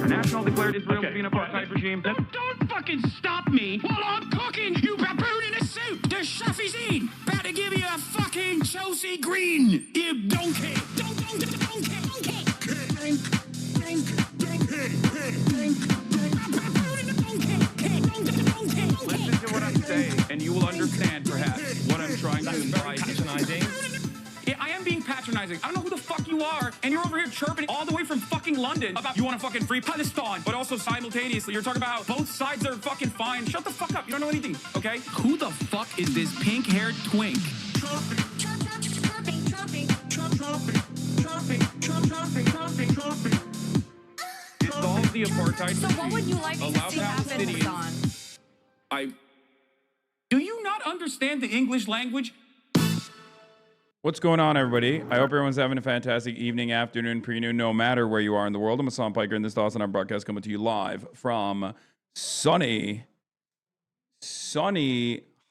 International declared Israel to be an apartheid regime. Don't fucking stop me while I'm cooking, you baboon in a suit! The chef is in! About to give you a fucking Chelsea Green, you donkey! Donkey! Listen to what I'm saying, and you will understand, perhaps, what I'm trying to imply. Patronizing. Yeah, I am being patronizing. I don't know who the fuck you are, and you're over here chirping all the way from fucking London about you want to fucking free Palestine, but also simultaneously you're talking about both sides are fucking fine. Shut the fuck up. You don't know anything, okay? Who the fuck is this pink-haired twink? Dissolve the apartheid. So what would you like to Allow see happen, Palestinians. Hasan? Do you not understand the English language? What's going on, everybody? I hope everyone's having a fantastic evening, afternoon, pre-noon, no matter where you are in the world. I'm Hasan Piker, and this is Hasan. Our broadcast coming to you live from sunny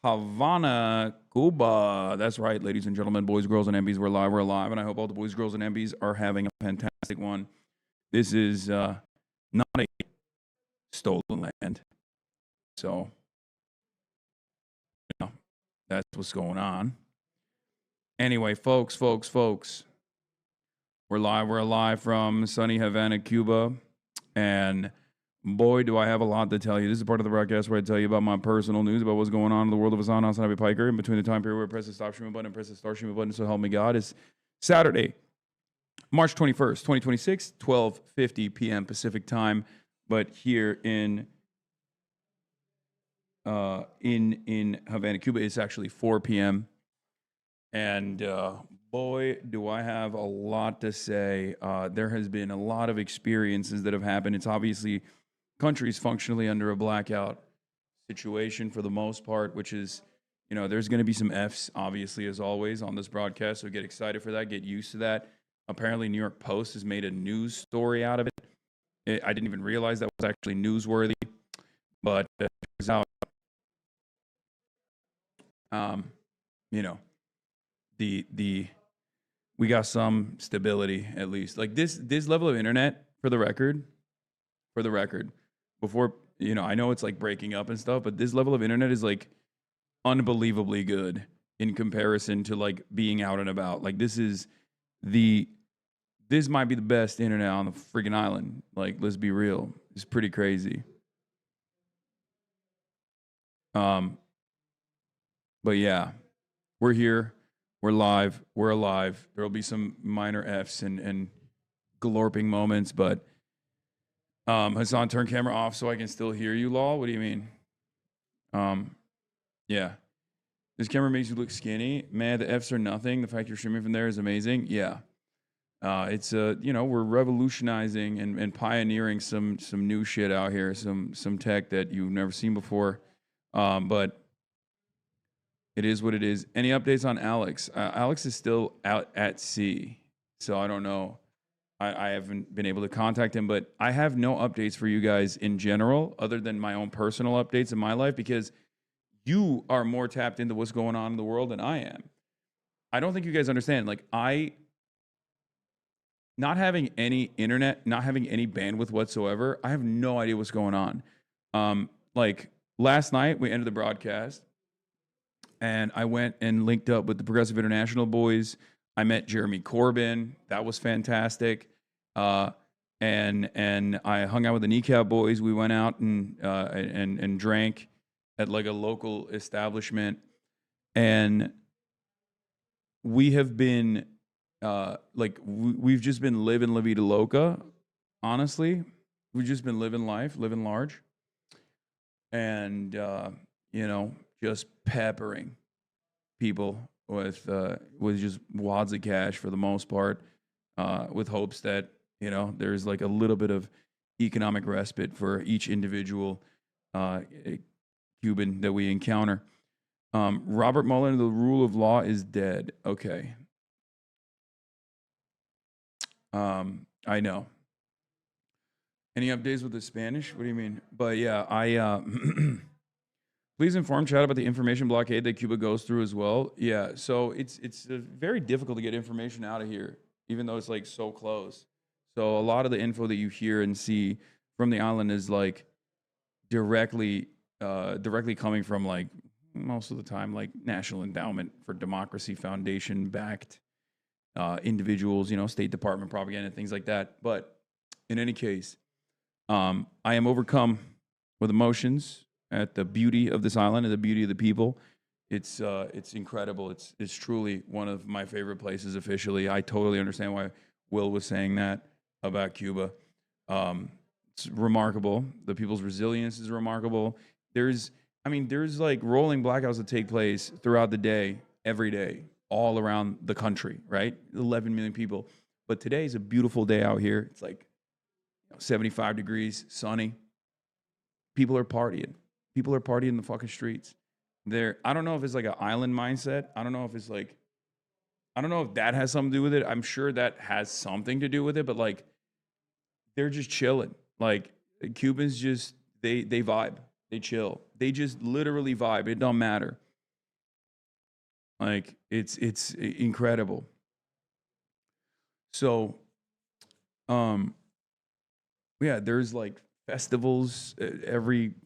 Havana, Cuba. That's right, ladies and gentlemen, boys, girls, and MBs. We're live, and I hope all the boys, girls, and MBs are having a fantastic one. This is not a stolen land, so you know, that's what's going on. Anyway, folks, we're live from sunny Havana, Cuba, and boy, do I have a lot to tell you. This is part of the broadcast where I tell you about my personal news, about what's going on in the world of Hasan Piker, in between the time period where I press the stop streaming button and press the start streaming button, so help me God. It's Saturday, March 21st, 2026, 12:50 p.m. Pacific time, but here in Havana, Cuba, it's actually 4 p.m. And boy, do I have a lot to say. There has been a lot of experiences that have happened. It's obviously countries functionally under a blackout situation for the most part, which is, you know, there's going to be some Fs, obviously, as always, on this broadcast. So get excited for that. Get used to that. Apparently, New York Post has made a news story out of it. I didn't even realize that was actually newsworthy. But it turns out, you know, we got some stability, at least. Like this level of internet, for the record, before, you know, I know it's like breaking up and stuff, but this level of internet is like unbelievably good in comparison to like being out and about. Like this might be the best internet on the freaking island. Like, let's be real. It's pretty crazy. But yeah, we're here. We're live. We're alive. There will be some minor Fs and glorping moments, but Hasan, turn camera off so I can still hear you, lol. What do you mean? Yeah. This camera makes you look skinny. Man, the Fs are nothing. The fact you're streaming from there is amazing. Yeah. It's you know, we're revolutionizing and pioneering some new shit out here, some tech that you've never seen before. But it is what it is. Any updates on Alex? Alex is still out at sea, so I don't know. I haven't been able to contact him, but I have no updates for you guys in general, other than my own personal updates in my life, because you are more tapped into what's going on in the world than I am. I don't think you guys understand. Like, not having any internet, not having any bandwidth whatsoever, I have no idea what's going on. Like, last night, we ended the broadcast, and I went and linked up with the Progressive International boys. I met Jeremy Corbyn. That was fantastic. And I hung out with the Kneecap boys. We went out and drank at like a local establishment. And we have been we've just been living La Vida Loca. Honestly, we've just been living life, living large, and you know, just peppering people with just wads of cash for the most part, with hopes that, you know, there's like a little bit of economic respite for each individual Cuban that we encounter. Robert Mueller, the rule of law is dead. Okay. I know. Any updates with the Spanish? What do you mean? But yeah, please inform chat about the information blockade that Cuba goes through as well. Yeah, so it's very difficult to get information out of here, even though it's like so close. So a lot of the info that you hear and see from the island is like directly coming from like most of the time like National Endowment for Democracy Foundation backed individuals, State Department propaganda, things like that. But in any case, I am overcome with emotions at the beauty of this island and the beauty of the people. It's incredible. It's truly one of my favorite places officially. I totally understand why Will was saying that about Cuba. It's remarkable. The people's resilience is remarkable. There's like rolling blackouts that take place throughout the day, every day, all around the country, right? 11 million people. But today is a beautiful day out here. It's like 75 degrees, sunny. People are partying. People are partying in the fucking streets. I don't know if it's like an island mindset. I don't know if that has something to do with it. I'm sure that has something to do with it, but like they're just chilling. Like Cubans just they vibe. They chill. They just literally vibe. It don't matter. Like it's incredible. So yeah, there's like festivals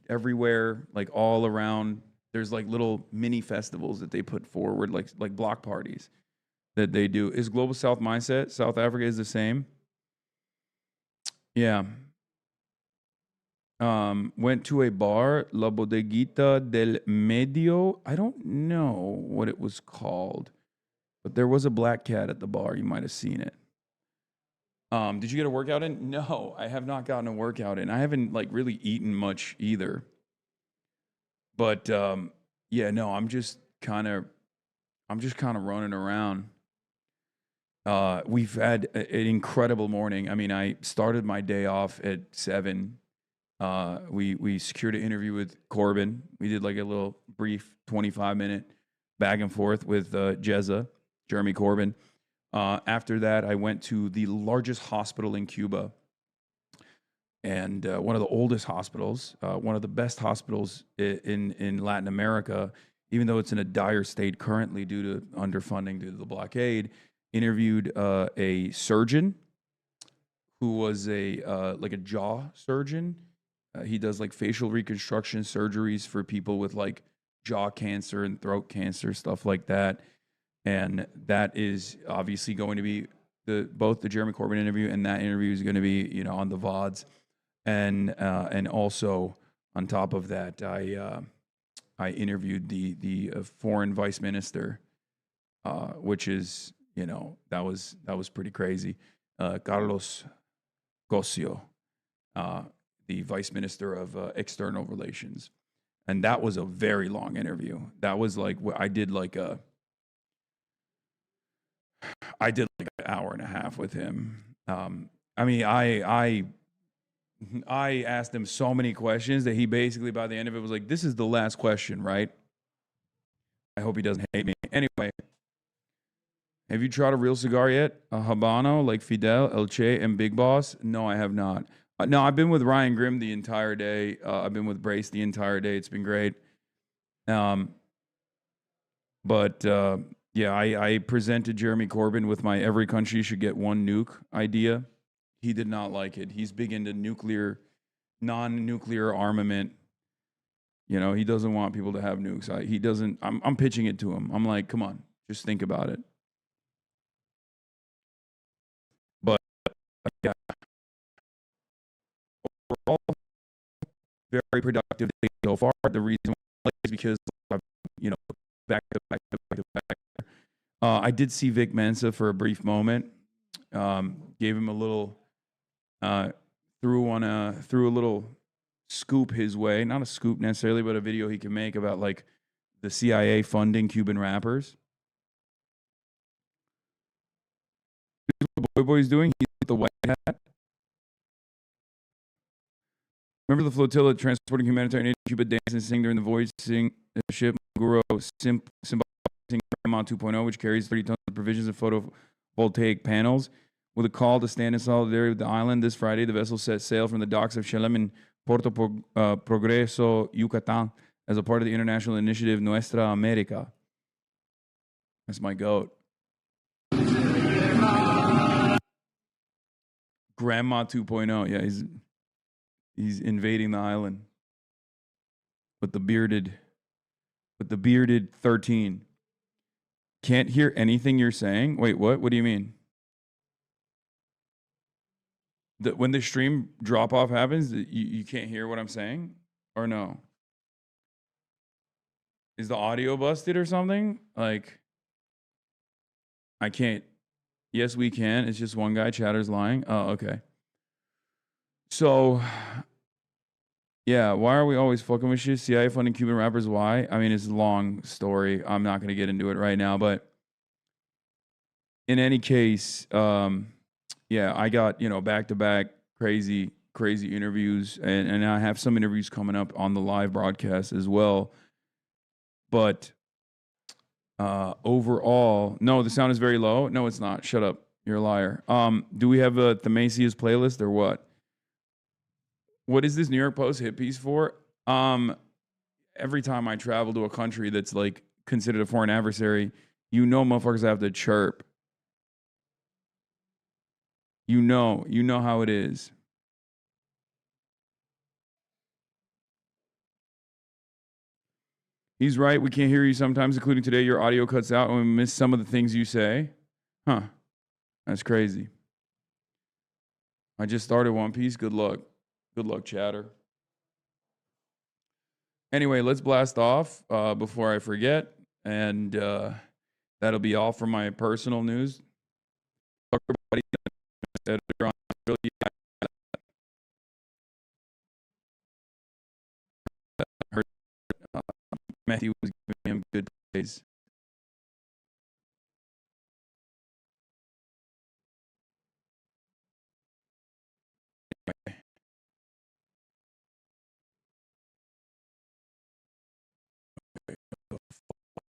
everywhere, like all around. There's like little mini festivals that they put forward, like block parties that they do. Is Global South mindset? South Africa is the same. Yeah. Went to a bar, La Bodeguita del Medio. I don't know what it was called, but there was a black cat at the bar. You might have seen it. Did you get a workout in? No, I have not gotten a workout in. I haven't like really eaten much either. But yeah, no, I'm just kind of running around. We've had an incredible morning. I mean, I started my day off at 7. We secured an interview with Corbyn. We did like a little brief 25-minute back and forth with Jeremy Corbyn. After that, I went to the largest hospital in Cuba and one of the oldest hospitals, one of the best hospitals in Latin America, even though it's in a dire state currently due to underfunding due to the blockade. Interviewed a surgeon who was like a jaw surgeon. He does like facial reconstruction surgeries for people with like jaw cancer and throat cancer, stuff like that. And that is obviously going to be both the Jeremy Corbyn interview and that interview is going to be, on the VODs. And also on top of that, I interviewed the foreign vice minister, which is, that was pretty crazy. Carlos Cosio, the vice minister of external relations. And that was a very long interview. That was like, I did like an hour and a half with him. I mean, I asked him so many questions that he basically, by the end of it, was like, this is the last question, right? I hope he doesn't hate me. Anyway, have you tried a real cigar yet? A Habano like Fidel, El Che, and Big Boss? No, I have not. No, I've been with Ryan Grimm the entire day. I've been with Brace the entire day. It's been great. But yeah, I presented Jeremy Corbyn with my every country should get one nuke idea. He did not like it. He's big into non-nuclear armament. He doesn't want people to have nukes. He doesn't. I'm pitching it to him. I'm like, come on, just think about it. But yeah, overall, very productive day so far. The reason why is because back to back. I did see Vic Mensa for a brief moment. Gave him a little, threw a little scoop his way. Not a scoop necessarily, but a video he can make about like the CIA funding Cuban rappers. What Boy's doing? He's with the white hat. Remember the flotilla transporting humanitarian aid to Cuba, dancing and singing during the voicing the ship Guru symbolizing Grandma 2.0, which carries 30 tons of provisions and photovoltaic panels. With a call to stand in solidarity with the island this Friday, the vessel set sail from the docks of Chelem in Puerto Progreso, Yucatan, as a part of the international initiative Nuestra America. That's my goat. Grandma 2.0. Yeah, He's invading the island with the bearded 13. Can't hear anything you're saying. Wait, what? What do you mean? When the stream drop off happens, you can't hear what I'm saying, or no? Is the audio busted or something? Like, I can't. Yes, we can. It's just one guy. Chatter's lying. Oh, okay. So, yeah, why are we always fucking with shit? CIA funding Cuban rappers, why? I mean, it's a long story. I'm not going to get into it right now, but in any case, yeah, I got, back-to-back crazy interviews, and I have some interviews coming up on the live broadcast as well. But overall, no, the sound is very low. No, it's not. Shut up. You're a liar. Do we have a Themasia's playlist or what? What is this New York Post hit piece for? Every time I travel to a country that's like considered a foreign adversary, motherfuckers have to chirp. You know how it is. He's right. We can't hear you sometimes, including today. Your audio cuts out and we miss some of the things you say. Huh. That's crazy. I just started One Piece. Good luck. Good luck, chatter. Anyway, let's blast off before I forget. And that'll be all for my personal news. Everybody heard Matthew was giving him good praise.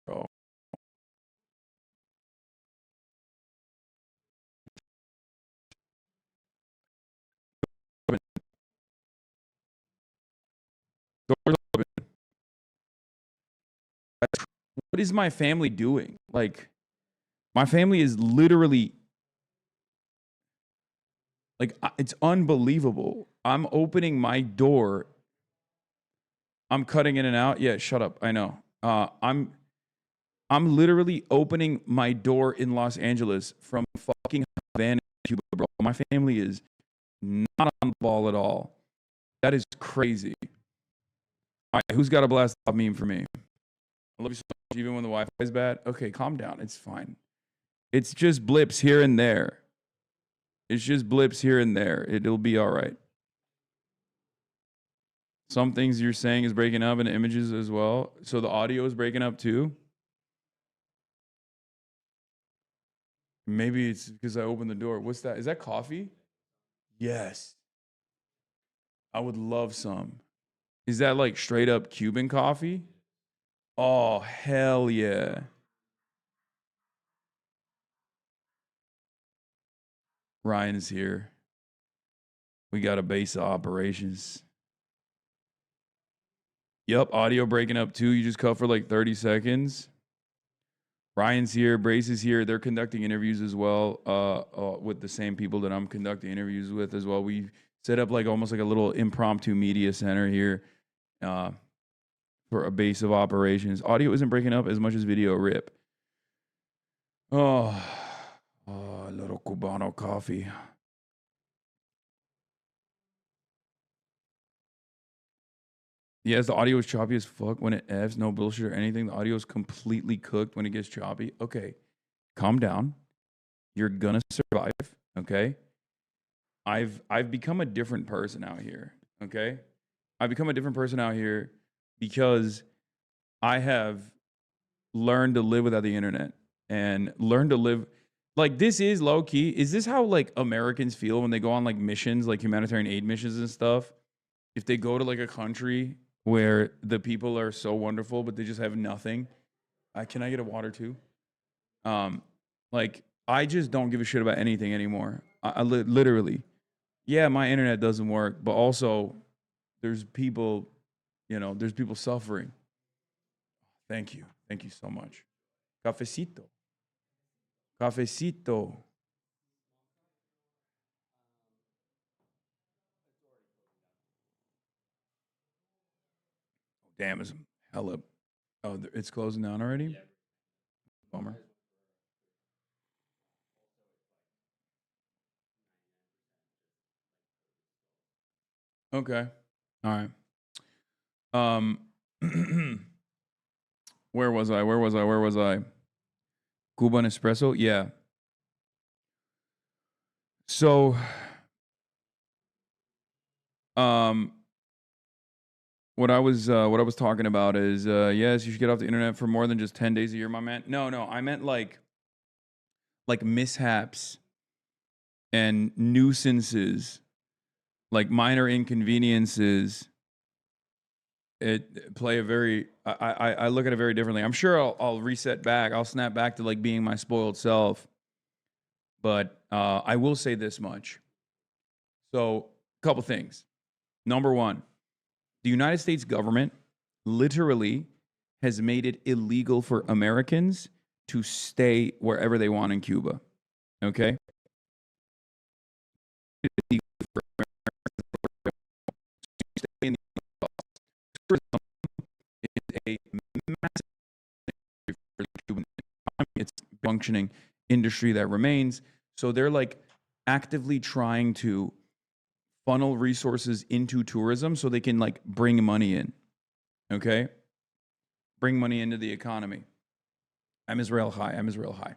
Bro. Doors open. What is my family doing? Like, my family is literally, like, it's unbelievable. I'm opening my door. I'm cutting in and out. Yeah, shut up. I know. I'm literally opening my door in Los Angeles from fucking Havana, Cuba, bro. My family is not on the ball at all. That is crazy. All right, who's got a blast off meme for me? I love you so much, even when the Wi-Fi is bad. Okay, calm down. It's fine. It's just blips here and there. It's just blips here and there. It'll be all right. Some things you're saying is breaking up and images as well. So the audio is breaking up too. Maybe it's because I opened the door. What's that? Is that coffee? Yes. I would love some. Is that like straight up Cuban coffee? Oh, hell yeah. Ryan's here. We got a base of operations. Yep, audio breaking up too. You just cut for like 30 seconds. Ryan's here. Brace is here. They're conducting interviews as well with the same people that I'm conducting interviews with as well. We set up like almost like a little impromptu media center here for a base of operations. Audio isn't breaking up as much as video. Rip. Oh, a little Cubano coffee. Yes, the audio is choppy as fuck when it Fs. No bullshit or anything. The audio is completely cooked when it gets choppy. Okay, calm down. You're gonna survive. Okay. I've become a different person out here. Okay. I've become a different person out here because I have learned to live without the internet and learned to live like this is low key. Is this how like Americans feel when they go on like missions, like humanitarian aid missions and stuff? If they go to like a country where the people are so wonderful, but they just have nothing. Can I get a water too? Like I just don't give a shit about anything anymore. I literally, yeah, my internet doesn't work, but also there's people, there's people suffering. Thank you so much. Cafecito, cafecito. Damn, it's hella. Oh, it's closing down already? Bummer. Okay. All right. Um, where was I? Where was I? Where was I? Cuban espresso? Yeah. So, um, what I was talking about is yes, you should get off the internet for more than just 10 days a year, my man. No, no, I meant like mishaps and nuisances, like minor inconveniences. It play a very I look at it very differently. I'm sure I'll reset back. I'll snap back to like being my spoiled self. But I will say this much. So, a couple things. Number one, the United States government literally has made it illegal for Americans to stay wherever they want in Cuba. Okay? It's illegal for Americans to stay in the tourism is a massive industry for the Cuban economy. It's a functioning industry that remains. So they're like actively trying to funnel resources into tourism so they can like bring money in. Okay? Bring money into the economy. I'm Israel high. I'm Israel high.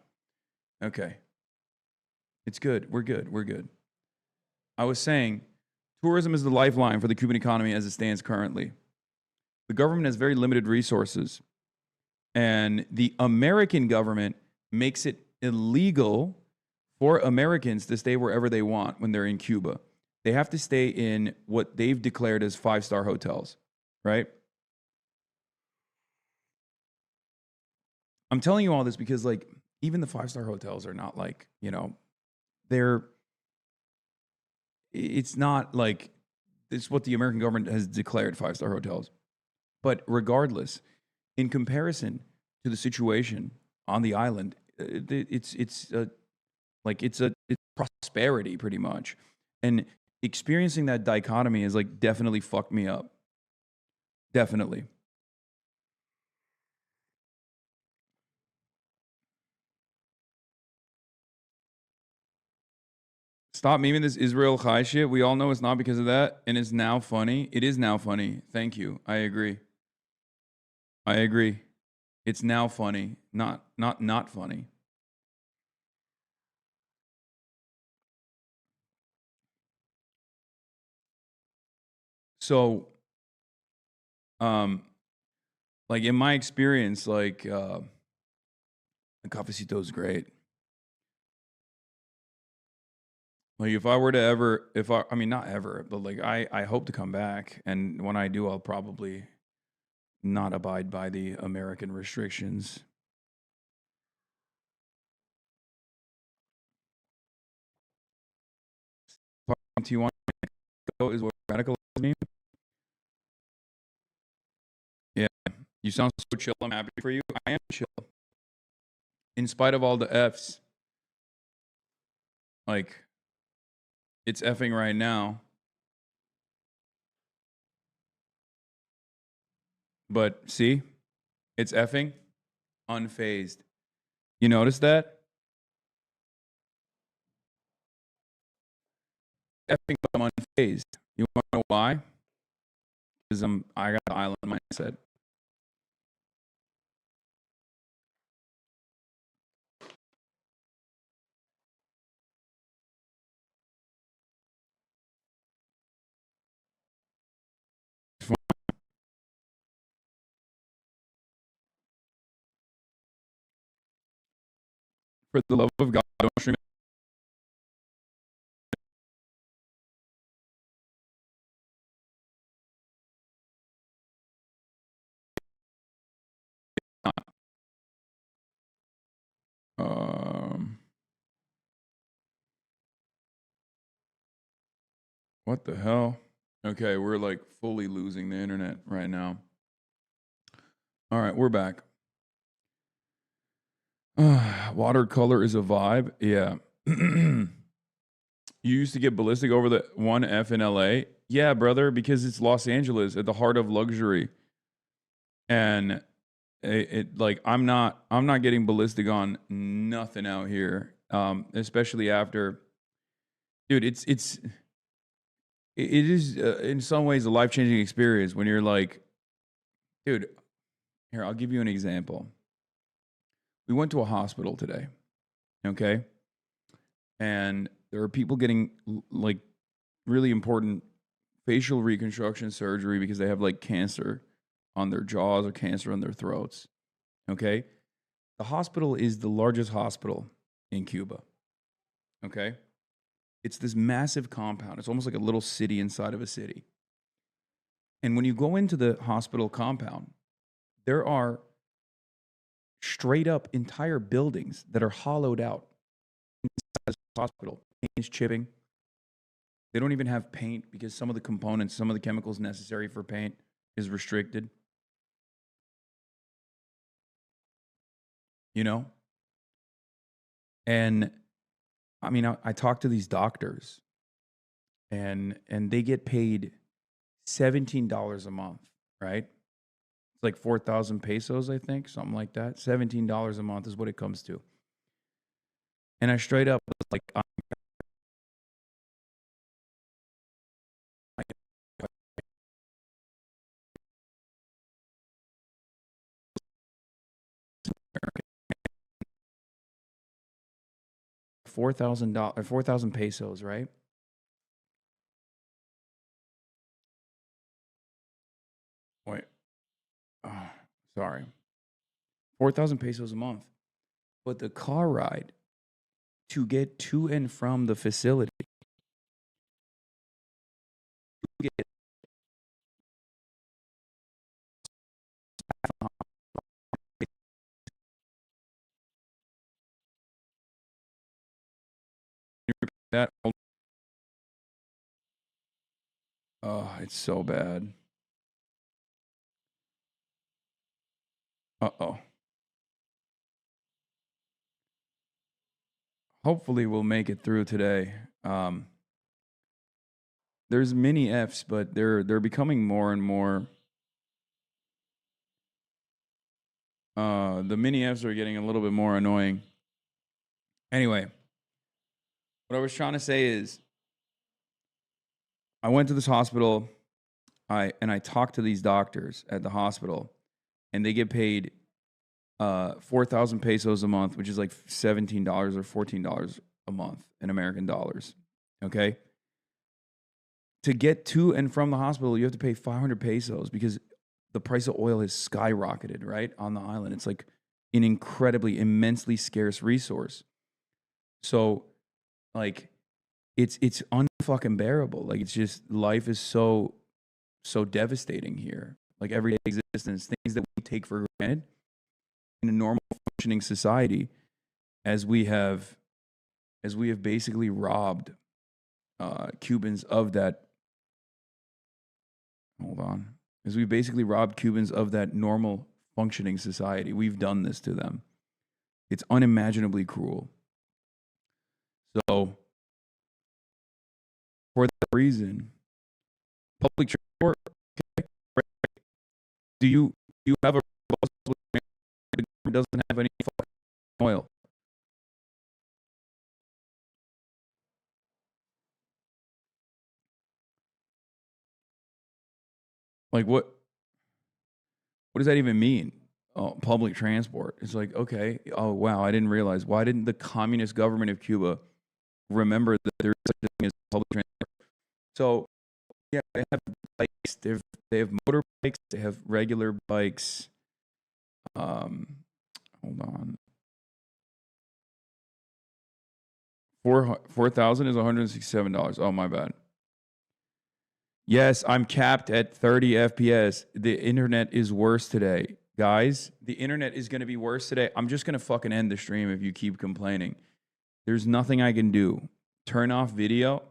Okay. It's good. We're good. We're good. I was saying tourism is the lifeline for the Cuban economy as it stands currently. The government has very limited resources, and the American government makes it illegal for Americans to stay wherever they want when they're in Cuba. They have to stay in what they've declared as 5-star hotels, right? I'm telling you all this because, like, even the 5-star hotels are not like, you know, it's not like it's what the American government has declared 5-star hotels. But regardless, in comparison to the situation on the island, it's prosperity pretty much, and experiencing that dichotomy has like definitely fucked me up. Definitely. Stop memeing this Israel Chai shit. We all know it's not because of that, and it's now funny. It is now funny. Thank you. I agree. I agree. It's now funny, not funny. So, um, like in my experience, like the cafecito is great. Like if I were to ever, if I mean not ever, but like I hope to come back, and when I do, I'll probably not abide by the American restrictions. Do you want to go? Is what radical mean? Yeah, you sound so chill. I'm happy for you. I am chill, in spite of all the Fs. Like it's effing right now, but see, it's effing unfazed. You notice that? Effing, but I'm unfazed. You want to know why? Because I got the island mindset. For the love of God, don't stream it. What the hell? Okay, we're like fully losing the internet right now. All right, we're back. Watercolor is a vibe. Yeah. You used to get ballistic over the 1F in LA? Yeah, brother, because it's Los Angeles at the heart of luxury. And like I'm not getting ballistic on nothing out here. Especially after, dude, it is in some ways a life-changing experience when you're like, dude, here, I'll give you an example. We went to a hospital today, okay? And there are people getting like really important facial reconstruction surgery because they have like cancer on their jaws or cancer on their throats, okay? The hospital is the largest hospital in Cuba, okay? It's this massive compound. It's almost like a little city inside of a city. And when you go into the hospital compound, there are straight up entire buildings that are hollowed out inside this hospital. Paint is chipping. They don't even have paint because some of the components, some of the chemicals necessary for paint is restricted. You know? And I mean, I talk to these doctors and they get paid $17 a month, right? It's like 4,000 pesos, I think, something like that. $17 a month is what it comes to. And I straight up was like, $4,000, 4,000 pesos, right? Wait, sorry, 4,000 pesos a month. But the car ride to get to and from the facility, to get that, oh, it's so bad. Uh-oh. Hopefully we'll make it through today. There's mini Fs, but they're becoming more and more. The mini Fs are getting a little bit more annoying. Anyway, what I was trying to say is, I went to this hospital. I talked to these doctors at the hospital, and they get paid 4,000 pesos a month, which is like $17 or $14 a month in American dollars. Okay. To get to and from the hospital, you have to pay 500 pesos because the price of oil has skyrocketed, right? On the island. It's like an incredibly, immensely scarce resource. So, like, it's unfucking bearable. Like, it's just, life is so devastating here. Like, everyday existence, things that we take for granted in a normal functioning society, as we have basically robbed Cubans of that. Hold on. As we basically robbed Cubans of that normal functioning society. We've done this to them. It's unimaginably cruel. So, for that reason, public transport. Okay, do you have a bus with the government doesn't have any fucking oil? Like, what does that even mean? Oh, public transport. It's like, okay, oh wow, I didn't realize. Why didn't the communist government of Cuba remember that there's such a thing as public transport? So yeah, they have bikes. They have motorbikes. They have regular bikes. Hold on. 4,000 is $167. Oh, my bad. Yes, I'm capped at 30 FPS. The internet is worse today. Guys, the internet is going to be worse today. I'm just going to fucking end the stream if you keep complaining. There's nothing I can do. Turn off video.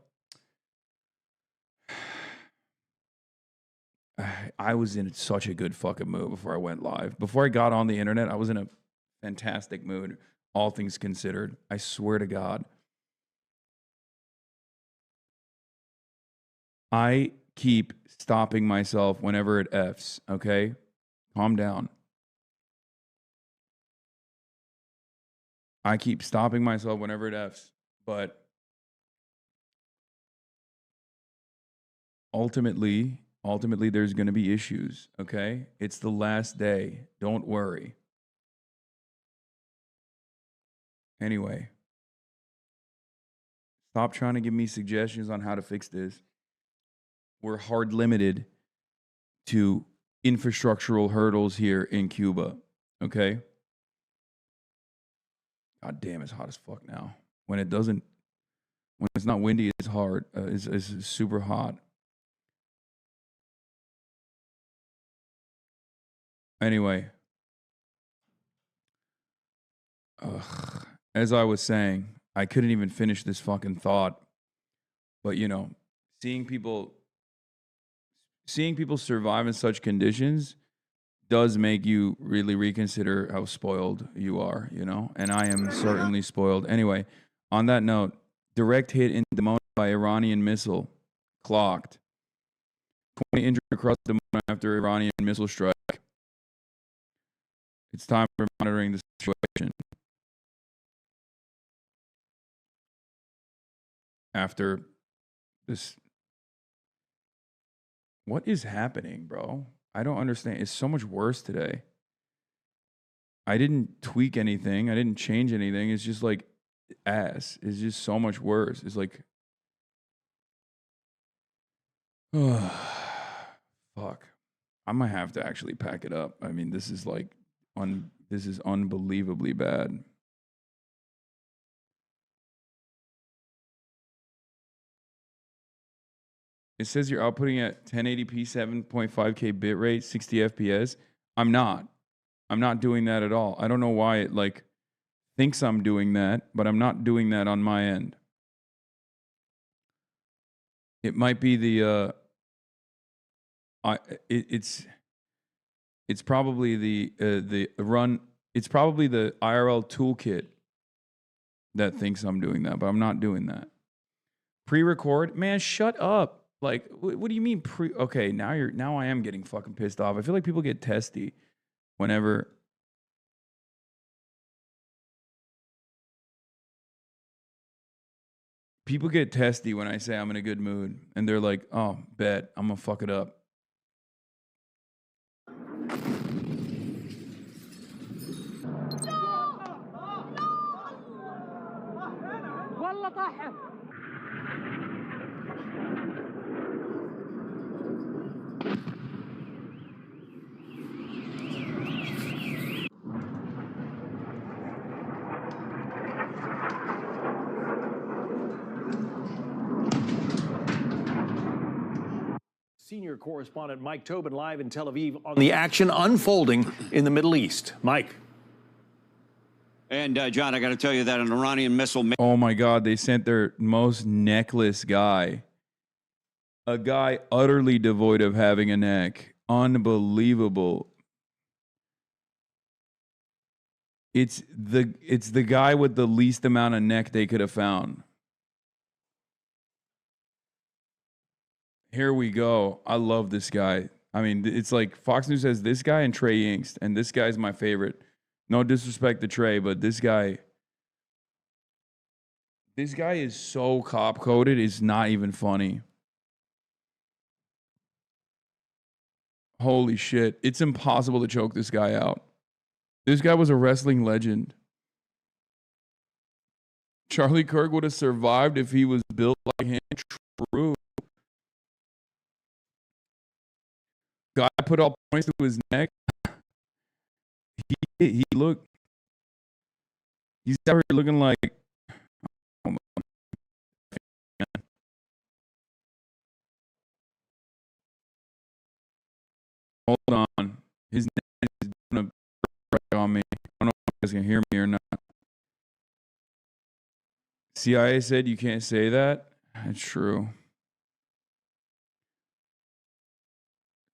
I was in such a good fucking mood before I went live. Before I got on the internet, I was in a fantastic mood, all things considered. I swear to God. I keep stopping myself whenever it Fs, okay? Calm down. I keep stopping myself whenever it F's, but ultimately, there's going to be issues, okay? It's the last day. Don't worry. Anyway, stop trying to give me suggestions on how to fix this. We're hard limited to infrastructural hurdles here in Cuba, okay? God damn, it's hot as fuck now. When it's not windy, it's hard. It's super hot. Anyway, as I was saying, I couldn't even finish this fucking thought. But you know, seeing people survive in such conditions does make you really reconsider how spoiled you are, you know? And I am certainly spoiled. Anyway, on that note, direct hit in Dimona by Iranian missile clocked. 20 injured across Dimona after Iranian missile strike. It's time for monitoring the situation. After this, what is happening, bro? I don't understand. It's so much worse today. I didn't tweak anything. I didn't change anything. It's just like ass. It's just so much worse. It's like, fuck. I might have to actually pack it up. I mean, this is like, this is unbelievably bad. It says you're outputting at 1080p, 7.5K bitrate, 60 FPS. I'm not doing that at all. I don't know why it like thinks I'm doing that, but I'm not doing that on my end. It might be the it's probably the run. It's probably the IRL toolkit that thinks I'm doing that, but I'm not doing that. Pre-record, man, shut up. Like, what do you mean okay, now I am getting fucking pissed off. I feel like people get testy whenever people get testy when I say I'm in a good mood, and they're like, "Oh, bet I'm gonna fuck it up." Senior correspondent Mike Tobin live in Tel Aviv on the action unfolding in the Middle East. Mike. And, John, I got to tell you that an Iranian missile... Oh, my God. They sent their most neckless guy. A guy utterly devoid of having a neck. Unbelievable. It's the guy with the least amount of neck they could have found. Here we go. I love this guy. I mean, it's like Fox News has this guy and Trey Yingst, and this guy's my favorite. No disrespect to Trey, but this guy is so cop-coded, it's not even funny. Holy shit. It's impossible to choke this guy out. This guy was a wrestling legend. Charlie Kirk would have survived if he was built like him. True. Guy put all points to his neck. He looked. He's out here looking like. Hold on. His neck is doing a break on me. I don't know if you guys can hear me or not. CIA said you can't say that. That's true.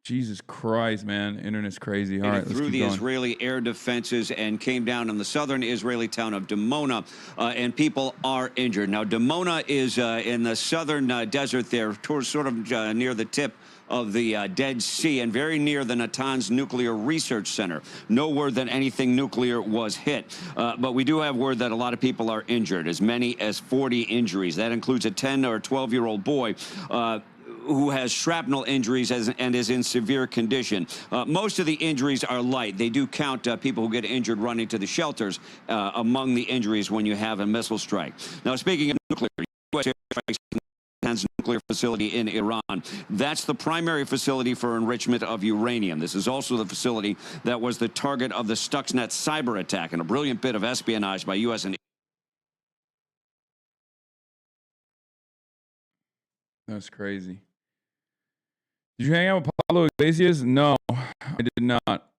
Jesus Christ, man. Internet's crazy. All right, let's through keep the going. Israeli air defenses and came down in the southern Israeli town of Dimona, and people are injured. Now, Dimona is in the southern desert there, towards sort of near the tip of the Dead Sea and very near the Natanz Nuclear Research Center. No word that anything nuclear was hit, but we do have word that a lot of people are injured, as many as 40 injuries. That includes a 10 or 12-year-old boy who has shrapnel injuries and is in severe condition. Most of the injuries are light. They do count people who get injured running to the shelters among the injuries when you have a missile strike. Now, speaking of nuclear, U.S. airstrikes Natanz nuclear facility in Iran. That's the primary facility for enrichment of uranium. This is also the facility that was the target of the Stuxnet cyber attack and a brilliant bit of espionage by U.S. and That's crazy. Did you hang out with Pablo Iglesias? No, I did not.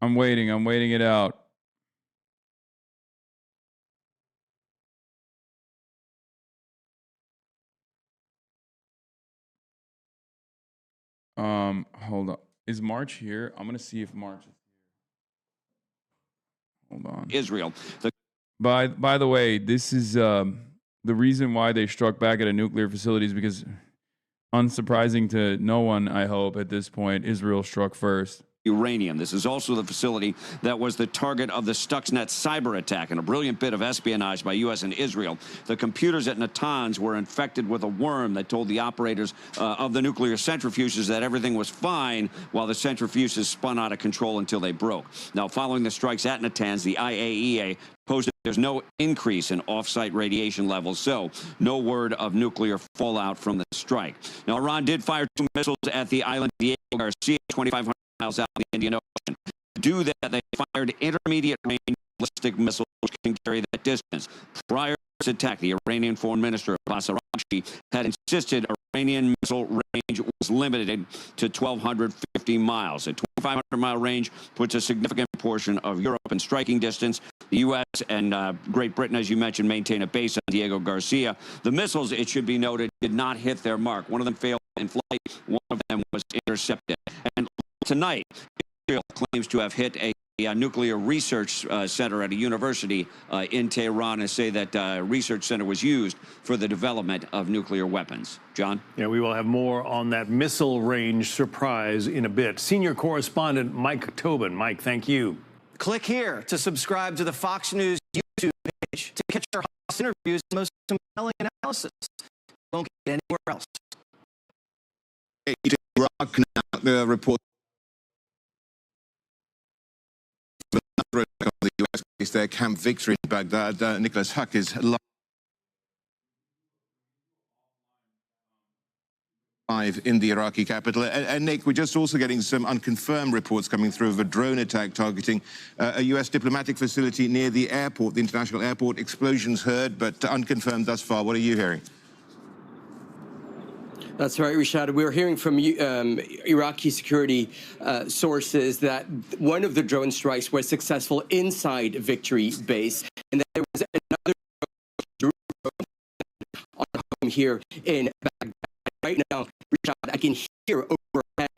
I'm waiting it out. Hold on. Is March here? I'm gonna see if March is here. Hold on. Israel. By the way, this is the reason why they struck back at a nuclear facility is because, unsurprising to no one, I hope, at this point, Israel struck first. Uranium. This is also the facility that was the target of the Stuxnet cyber attack and a brilliant bit of espionage by U.S. and Israel. The computers at Natanz were infected with a worm that told the operators of the nuclear centrifuges that everything was fine while the centrifuges spun out of control until they broke. Now, following the strikes at Natanz, the IAEA posted there's no increase in off-site radiation levels, so no word of nuclear fallout from the strike. Now, Iran did fire 2 missiles at the island Diego Garcia, 2,500 miles out of the Indian Ocean. To do that, they fired intermediate-range ballistic missiles which can carry that distance. Prior to this attack, the Iranian Foreign Minister, Abbas Araghchi, had insisted Iranian missile range was limited to 1,250 miles. A 2,500-mile range puts a significant portion of Europe in striking distance. The U.S. and Great Britain, as you mentioned, maintain a base on Diego Garcia. The missiles, it should be noted, did not hit their mark. One of them failed in flight. One of them was intercepted. And tonight, Israel claims to have hit a nuclear research center at a university in Tehran and say that research center was used for the development of nuclear weapons. John? Yeah, we will have more on that missile range surprise in a bit. Senior correspondent Mike Tobin. Mike, thank you. Click here to subscribe to the Fox News YouTube page to catch our hottest interviews and most compelling analysis. Won't get anywhere else. Iraq now, the report of the US base there, Camp Victory in Baghdad. Nicholas Huck is live in the Iraqi capital. And Nick, we're just also getting some unconfirmed reports coming through of a drone attack targeting a US diplomatic facility near the airport, the international airport. Explosions heard, but unconfirmed thus far. What are you hearing? That's right, Rashad. We're hearing from Iraqi security sources that one of the drone strikes was successful inside Victory Base, and that there was another drone on home here in Baghdad. Right now, Rashad, I can hear overhead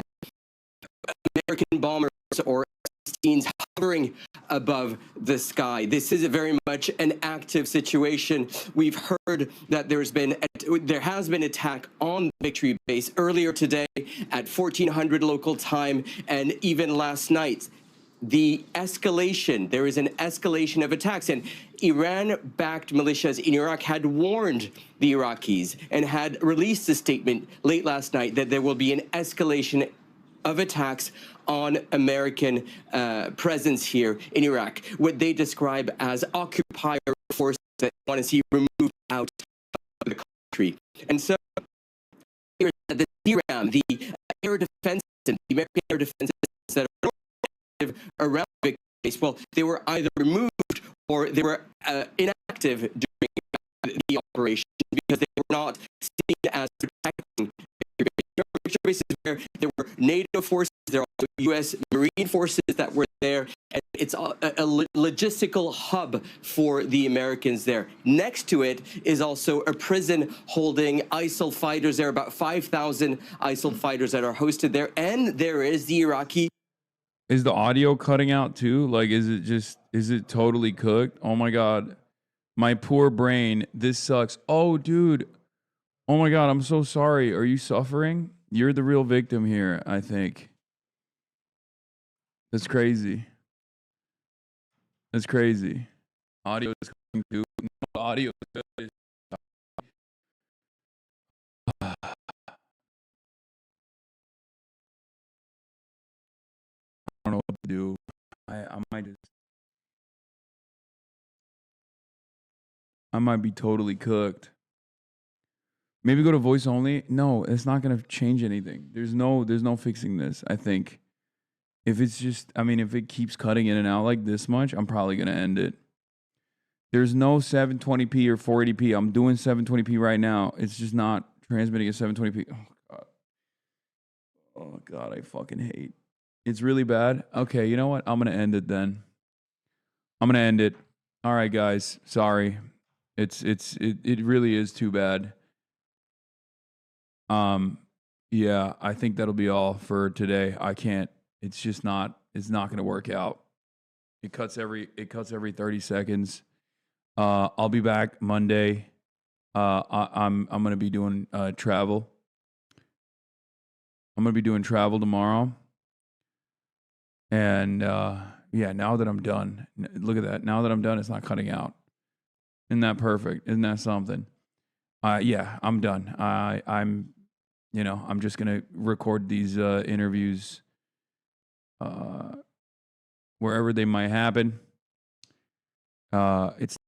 American bombers or F-16s hovering above the sky. This is very much an active situation. We've heard that there has been attack on Victory Base earlier today at 1400 local time, and even last night. There is an escalation of attacks, and Iran-backed militias in Iraq had warned the Iraqis and had released a statement late last night that there will be an escalation of attacks on American presence here in Iraq, what they describe as occupier forces that want to see removed out of the country. And so the DRAM, the air defense, the American air defense that are around Victory Base, well, they were either removed or they were inactive during the operation because they were not seen as protecting Victory Base, where there were NATO forces, there are also U.S. Marine forces that were there, and it's a logistical hub for the Americans there. Next to it is also a prison holding ISIL fighters. There are about 5,000 ISIL fighters that are hosted there, and there is the Iraqi. Is the audio cutting out too? Like, is it totally cooked? Oh my God. My poor brain. This sucks. Oh, dude. Oh my God, I'm so sorry. Are you suffering? You're the real victim here, I think. That's crazy. That's crazy. Audio is coming through. No, audio is good. I don't know what to do. I might be totally cooked. Maybe go to voice only. No, it's not gonna change anything. There's no fixing this. I think if it's just, I mean, if it keeps cutting in and out like this much, I'm probably gonna end it. There's no 720p or 480p. I'm doing 720p right now. It's just not transmitting at 720p. Oh God. Oh God, I fucking hate. It's really bad. Okay, you know what? I'm gonna end it then. I'm gonna end it. All right, guys. Sorry. It really is too bad. Yeah, I think that'll be all for today. I can't. It's not going to work out. It cuts every 30 seconds. I'll be back Monday. I'm going to be doing travel. I'm going to be doing travel tomorrow. And yeah, now that I'm done, look at that. Now that I'm done, it's not cutting out. Isn't that perfect? Isn't that something? Yeah, I'm done. I'm just gonna record these interviews wherever they might happen. It's